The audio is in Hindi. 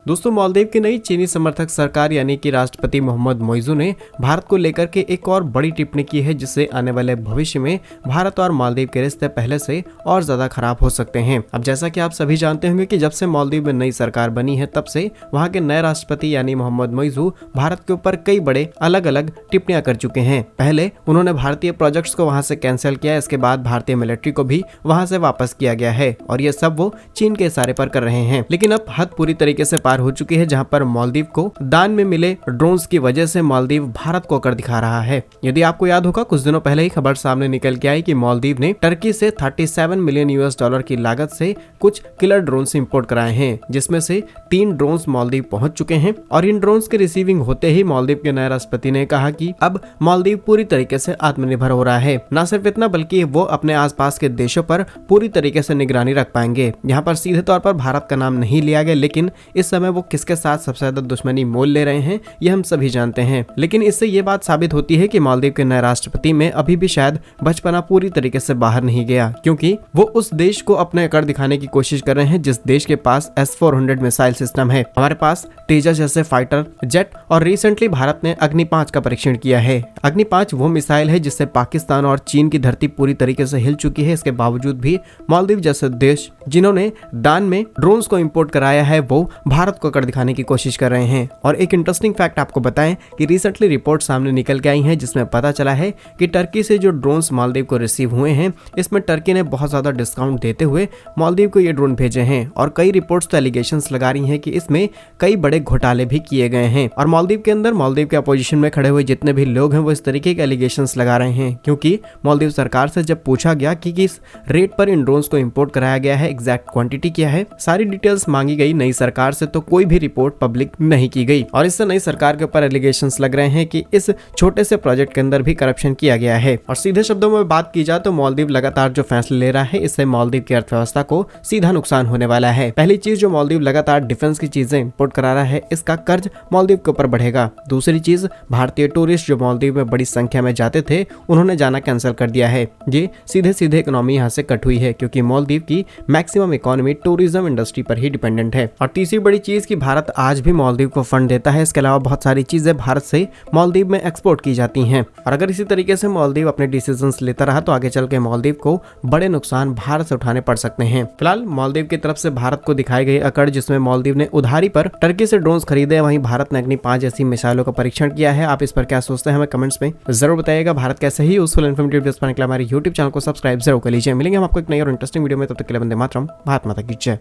दोस्तों, मालदीव की नई चीनी समर्थक सरकार यानी कि राष्ट्रपति मोहम्मद मोइज़ू ने भारत को लेकर के एक और बड़ी टिप्पणी की है, जिससे आने वाले भविष्य में भारत और मालदीव के रिश्ते पहले से और ज्यादा खराब हो सकते हैं। अब जैसा कि आप सभी जानते होंगे कि जब से मालदीव में नई सरकार बनी है, तब से वहां के नए राष्ट्रपति यानी मोहम्मद मोइज़ू भारत के ऊपर कई बड़े अलग अलग टिप्पणियां कर चुके हैं। पहले उन्होंने भारतीय प्रोजेक्ट्स को वहां से कैंसिल किया, इसके बाद भारतीय मिलिट्री को भी वहां से वापस किया गया है और ये सब वो चीन के इशारे पर कर रहे हैं। लेकिन अब हद पूरी तरीके से पार हो चुकी है, जहां पर मालदीव को दान में मिले ड्रोन्स की वजह से मालदीव भारत को कर दिखा रहा है। यदि आपको याद होगा, कुछ दिनों पहले ही खबर सामने निकल के आई कि मालदीव ने टर्की से 37 मिलियन US$ की लागत से कुछ किलर ड्रोन्स इंपोर्ट कराए हैं, जिसमें से 3 ड्रोन्स मालदीव पहुंच चुके हैं। और इन ड्रोन्स के रिसीविंग होते ही मालदीव के नए राष्ट्रपति ने कहा कि अब मालदीव पूरी तरीके से आत्मनिर्भर हो रहा है। न सिर्फ इतना, बल्कि वो अपने आसपास के देशों पर पूरी तरीके से निगरानी रख पाएंगे। यहाँ पर सीधे तौर पर भारत का नाम नहीं लिया गया, लेकिन इस समय वो किसके साथ सबसे ज्यादा दुश्मनी मोल ले रहे हैं ये हम सभी जानते हैं। लेकिन इससे ये बात साबित होती है कि मालदीव के नए राष्ट्रपति में अभी भी शायद बचपना पूरी तरीके से बाहर नहीं गया, क्योंकि वो उस देश को अपने अकड़ दिखाने की कोशिश कर रहे हैं जिस देश के पास S-400 मिसाइल सिस्टम है। हमारे पास तेजस जैसे फाइटर जेट और रिसेंटली भारत ने अग्नि 5 का परीक्षण किया है। अग्नि 5 वो मिसाइल है जिससे पाकिस्तान और चीन की धरती पूरी तरीके से हिल चुकी है। इसके बावजूद भी मालदीव जैसे देश जिन्होंने दान में ड्रोन्स को इंपोर्ट कराया है, वो भारत को कर दिखाने की कोशिश कर रहे हैं। और एक इंटरेस्टिंग फैक्ट आपको बताएं कि रिसेंटली रिपोर्ट सामने निकल के आई है, जिसमें पता चला है कि टर्की से जो ड्रोन्स मालदीव को रिसीव हुए हैं, इसमें टर्की ने बहुत ज्यादा डिस्काउंट देते हुए मालदीव को ये ड्रोन भेजे हैं। और कई रिपोर्ट्स तो एलिगेशंस लगा रही हैं कि इसमें कई बड़े घोटाले भी किए गए हैं। और मालदीव के अंदर मालदीव के अपोजिशन में खड़े हुए जितने भी लोग हैं, वो इस तरीके के एलिगेशंस लगा रहे हैं, क्योंकि मालदीव सरकार से जब पूछा गया कि किस रेट पर इन ड्रोन्स को इंपोर्ट कराया गया है, एग्जैक्ट क्वांटिटी क्या है, सारी डिटेल्स मांगी गई नई सरकार से, तो कोई भी रिपोर्ट पब्लिक नहीं की गई। और इससे नई सरकार के ऊपर एलिगेशंस लग रहे हैं कि इस छोटे से प्रोजेक्ट के अंदर भी करप्शन किया गया है। और सीधे शब्दों में बात की जाए तो मालदीव लगातार जो फैसले ले रहा है, इससे मालदीव की अर्थव्यवस्था को सीधा नुकसान होने वाला है। पहली चीज, जो मालदीव लगातार डिफेंस की चीजें इंपोर्ट करा रहा है, इसका कर्ज मालदीव के ऊपर बढ़ेगा। दूसरी चीज, भारतीय टूरिस्ट जो मालदीव में बड़ी संख्या में जाते थे, उन्होंने जाना कैंसिल कर दिया है। ये सीधे सीधे इकोनॉमी यहाँ से कट हुई है, क्योंकि मालदीव की मैक्सिमम इकोनॉमी टूरिज्म इंडस्ट्री पर ही डिपेंडेंट है। और तीसरी बड़ी चीज कि भारत आज भी मालदीव को फंड देता है। इसके अलावा बहुत सारी चीजें भारत से मालदीव में एक्सपोर्ट की जाती हैं। और अगर इसी तरीके से मालदीव अपने डिसीजंस लेता रहा, तो आगे चल के मालदीव को बड़े नुकसान भारत से उठाने पड़ सकते हैं। फिलहाल मालदीव की तरफ से भारत को दिखाई गई अकड़, जिसमें मालदीव ने उधारी पर टर्की से ड्रोन्स खरीदे, वहीं भारत ने अग्नि 5 जैसी मिसाइलों का परीक्षण किया है। आप इस पर क्या सोचते हैं, हमें कमेंट्स में जरूर बताइएगा। भारत कैसे ही यूजफुल इन्फॉर्मेटिव वीडियोस पाने के लिए हमारे YouTube चैनल को सब्सक्राइब जरूर कर लीजिए। मिलेंगे हम आपको एक नई और इंटरेस्टिंग वीडियो में, तब तक के लिए वंदे मातरम, भारत माता की जय।